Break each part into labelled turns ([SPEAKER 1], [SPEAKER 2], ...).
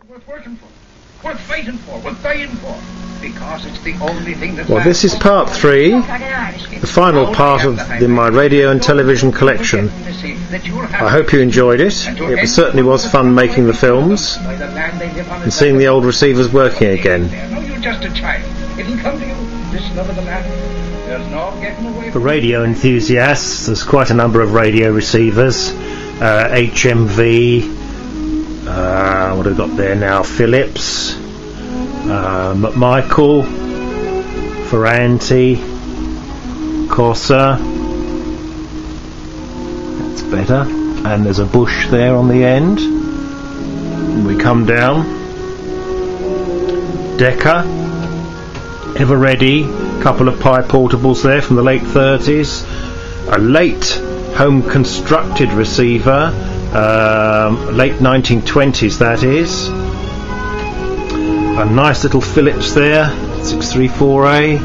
[SPEAKER 1] Worth working for, worth fighting for, worth dying for, because it's the only thing that...
[SPEAKER 2] Well, this is part 3, the final part of my radio and television collection. I hope you enjoyed it. It certainly was fun making the films and seeing the old receivers working again.
[SPEAKER 1] You're just a child. It'll come to you, this love of the land. There's no getting away.
[SPEAKER 2] For radio enthusiasts, there's quite a number of radio receivers. HMV, what have we got there now? Philips, McMichael, Ferranti, Corsa. That's better. And there's a Bush there on the end. And we come down. Decca, Ever Ready, couple of Pi portables there from the late 30s. A late home constructed receiver, late 1920s that is. A nice little Philips there, 634A.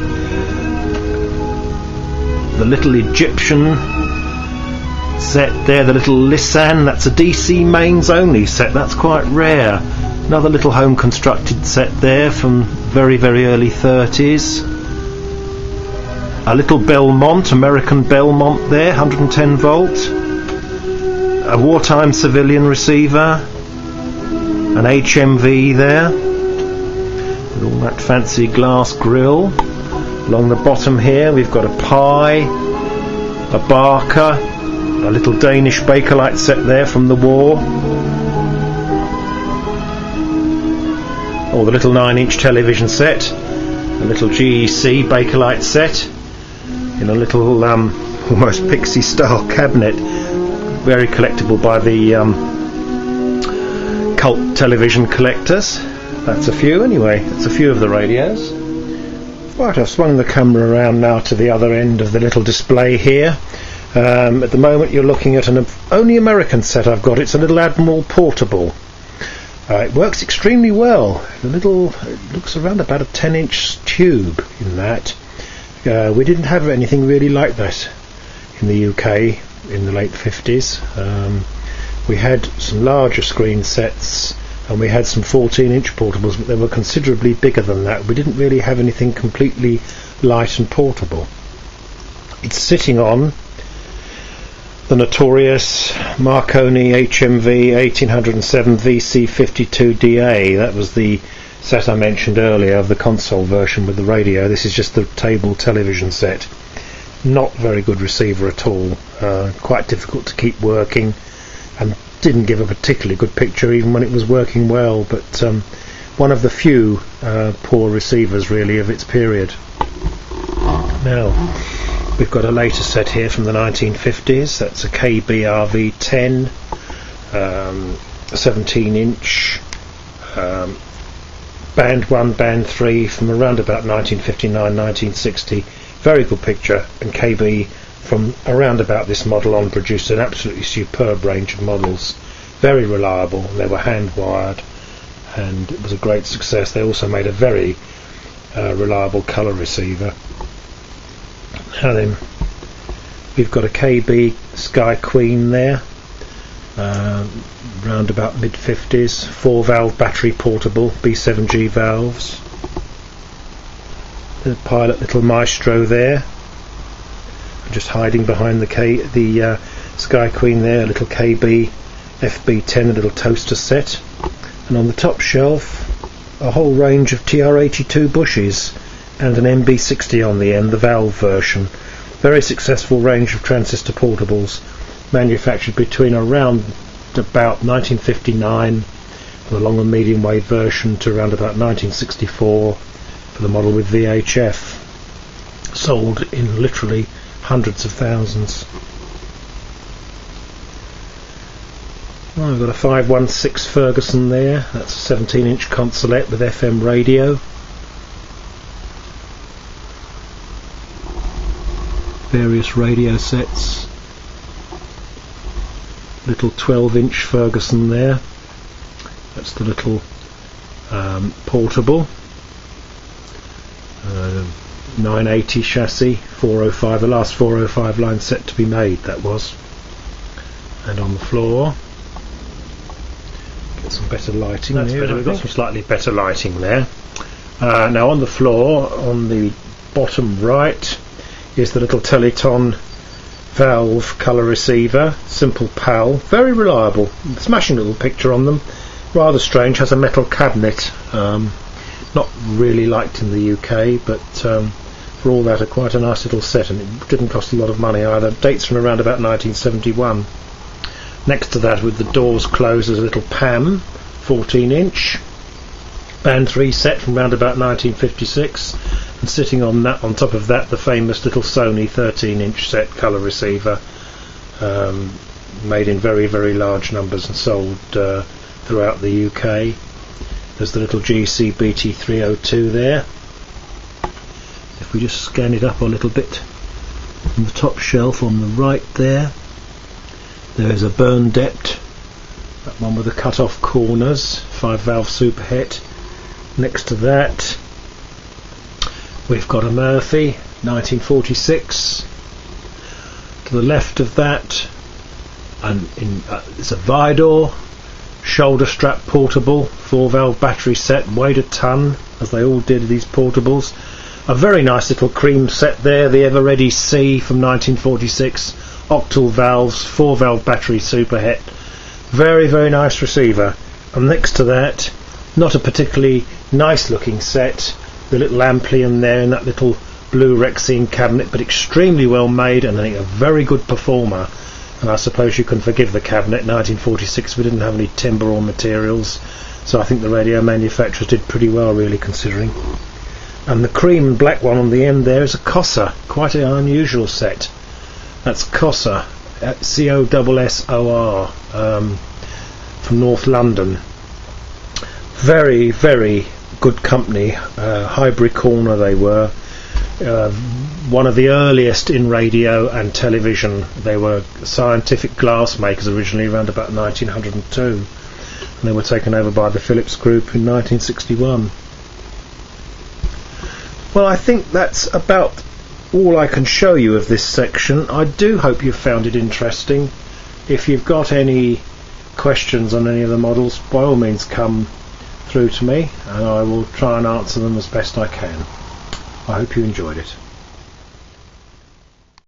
[SPEAKER 2] The little Egyptian set there, the little Lissan, that's a DC mains only set, that's quite rare. Another little home constructed set there from very, very early 30s. A little Belmont, American Belmont there, 110 volt. A wartime civilian receiver. An HMV there. With all that fancy glass grille. Along the bottom here we've got a Pi, a Barker, a little Danish Bakelite set there from the war. Or the little 9-inch television set. A little GEC Bakelite set. In a little almost pixie style cabinet, very collectible by the cult television collectors. That's a few anyway, that's a few of the radios. Right, I've swung the camera around now to the other end of the little display here. At the moment you're looking at an only American set I've got. It's a little Admiral portable. It works extremely well. It looks around about a 10-inch tube in that. We didn't have anything really like that in the UK in the late 50s. We had some larger screen sets and we had some 14-inch portables, but they were considerably bigger than that. We didn't really have anything completely light and portable. It's sitting on the notorious Marconi HMV 1807 VC52DA. That was the set I mentioned earlier of the console version with the radio. This is just the table television set. Not very good receiver at all. Quite difficult to keep working and didn't give a particularly good picture even when it was working well, but one of the few poor receivers really of its period. Now we've got a later set here from the 1950s. That's a KBRV10, 17-inch Band 1, Band 3 from around about 1959-1960. Very good picture, and KB from around about this model on produced an absolutely superb range of models. Very reliable, and they were hand wired, and it was a great success. They also made a very reliable colour receiver. Now then, we've got a KB Sky Queen there, round about mid-50s, 4-valve battery portable, B7G valves. The Pilot little Maestro there, just hiding behind the Sky Queen there, a little KB FB10, a little toaster set, and on the top shelf a whole range of TR82 Bushes and an MB60 on the end, the valve version. Very successful range of transistor portables, manufactured between around about 1959 for the long and medium wave version to around about 1964 for the model with VHF. Sold in literally hundreds of thousands. Well, we've got a 516 Ferguson there. That's a 17-inch consolette with FM radio. Various radio sets. Little 12-inch Ferguson there. That's the little portable. 980 chassis, 405, the last 405 line set to be made, that was. And on the floor, get some better lighting. We've got some slightly better lighting there. Now on the floor, on the bottom right, is the little Teleton valve colour receiver, simple PAL, very reliable, smashing little picture on them, rather strange, has a metal cabinet, not really liked in the UK, but for all that quite a nice little set, and it didn't cost a lot of money either. Dates from around about 1971. Next to that, with the doors closed, is a little PAM 14-inch band 3 set from around about 1956, and sitting on that, on top of that, the famous little Sony 13-inch set colour receiver, made in very, very large numbers and sold throughout the UK. There's the little GC BT302 there. If we just scan it up a little bit, on the top shelf on the right there, there's a Bernadette, that one with the cut off corners, 5-valve superhet. Next to that we've got a Murphy 1946. To the left of that it's a Vidor shoulder strap portable, 4-valve battery set, weighed a ton, as they all did, these portables. A very nice little cream set there, the Ever Ready C from 1946, octal valves, 4-valve battery superhet. Very, very nice receiver. And next to that, not a particularly nice looking set, the little Amplium there in that little blue Rexine cabinet, but extremely well made, and I think a very good performer. And I suppose you can forgive the cabinet, 1946, we didn't have any timber or materials, so I think the radio manufacturers did pretty well, really, considering. And the cream and black one on the end there is a Cossor, quite an unusual set. That's Cossor, Cossor, from North London. Very, very good company, Highbury Corner they were. One of the earliest in radio and television. They were scientific glass makers originally, around about 1902, and they were taken over by the Philips Group in 1961. Well, I think that's about all I can show you of this section. I do hope you found it interesting. If you've got any questions on any of the models, by all means come through to me and I will try and answer them as best I can. I hope you enjoyed it.